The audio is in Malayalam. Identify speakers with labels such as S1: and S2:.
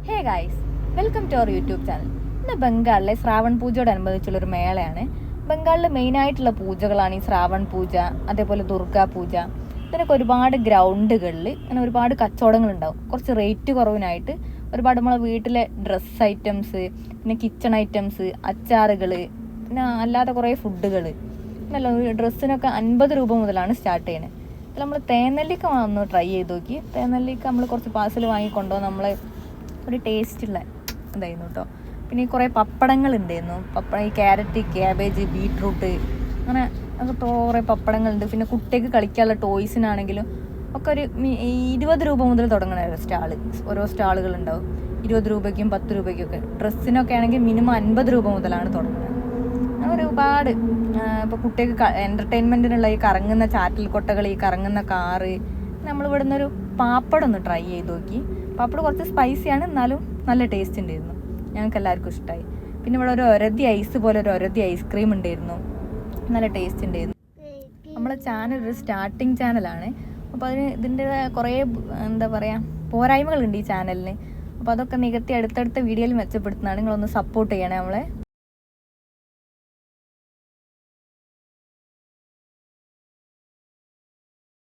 S1: Hey guys, welcome to our YouTube channel. ഇന്ന് ബംഗാളിലെ ശ്രാവൺ പൂജയോടനുബന്ധിച്ചുള്ളൊരു മേളയാണ്. ബംഗാളിൽ മെയിനായിട്ടുള്ള പൂജകളാണ് ഈ ശ്രാവൺ പൂജ, അതേപോലെ ദുർഗാ പൂജ. ഇതിനൊക്കെ ഒരുപാട് ഗ്രൗണ്ടുകളിൽ അങ്ങനെ ഒരുപാട് കച്ചവടങ്ങളുണ്ടാവും. കുറച്ച് റേറ്റ് കുറവിനായിട്ട് ഒരുപാട് നമ്മളെ വീട്ടിലെ ഡ്രസ്സ് ഐറ്റംസ്, പിന്നെ കിച്ചൺ ഐറ്റംസ്, അച്ചാറുകൾ, പിന്നെ അല്ലാതെ കുറേ ഫുഡുകൾ, പിന്നല്ല ഡ്രസ്സിനൊക്കെ 50 രൂപ മുതലാണ് സ്റ്റാർട്ട് ചെയ്യുന്നത്. അപ്പോൾ നമ്മൾ തേനെല്ലിക്ക ഒന്ന് ട്രൈ ചെയ്ത് നോക്കി. തേനെല്ലിക്ക നമ്മൾ കുറച്ച് പാഴ്സൽ വാങ്ങിക്കൊണ്ടോ നമ്മൾ ഒരു ടേസ്റ്റുള്ള ഇതായിരുന്നു കേട്ടോ. പിന്നെ ഈ കുറേ പപ്പടങ്ങൾ ഉണ്ടായിരുന്നു. ഈ ക്യാരറ്റ്, ക്യാബേജ്, ബീട്രൂട്ട്, അങ്ങനെ ഒക്കെ കുറേ പപ്പടങ്ങളുണ്ട്. പിന്നെ കുട്ടികൾക്ക് കളിക്കാനുള്ള ടോയ്സിനാണെങ്കിലും ഒക്കെ ഒരു 20 രൂപ മുതൽ തുടങ്ങണമായിരുന്നു സ്റ്റാള്. ഓരോ സ്റ്റാളുകളുണ്ടാവും 20 രൂപയ്ക്കും 10 രൂപയ്ക്കൊക്കെ. ഡ്രസ്സിനൊക്കെ ആണെങ്കിൽ മിനിമം 50 രൂപ മുതലാണ് തുടങ്ങുന്നത്. അങ്ങനെ ഒരുപാട് ഇപ്പോൾ കുട്ടികൾക്ക് എൻ്റർടൈൻമെൻറ്റിനുള്ള ഈ കറങ്ങുന്ന ചാറ്റൽ കൊട്ടകൾ, ഈ കറങ്ങുന്ന കാറ്. നമ്മൾ ഇവിടുന്ന് ഒരു പാപ്പടം ഒന്ന് ട്രൈ ചെയ്ത് നോക്കി. പാപ്പട് കുറച്ച് സ്പൈസിയാണ്, എന്നാലും നല്ല ടേസ്റ്റ് ഉണ്ടായിരുന്നു. ഞങ്ങൾക്ക് എല്ലാവർക്കും ഇഷ്ടമായി. പിന്നെ ഇവിടെ ഒരു ഒരതി ഐസ് പോലെ ഒരു ഒരതി ഐസ്ക്രീം ഉണ്ടായിരുന്നു, നല്ല ടേസ്റ്റ് ഉണ്ടായിരുന്നു. നമ്മളെ ചാനൽ ഒരു സ്റ്റാർട്ടിങ് ചാനലാണ്. അപ്പോൾ അതിന് ഇതിൻ്റെ കുറേ എന്താ പറയുക പോരായ്മകളുണ്ട് ഈ ചാനലിന്. അപ്പോൾ അതൊക്കെ നികത്തി അടുത്തടുത്ത വീഡിയോയിൽ മെച്ചപ്പെടുത്തുന്നതാണ്. നിങ്ങളൊന്ന് സപ്പോർട്ട് ചെയ്യണേ നമ്മളെ.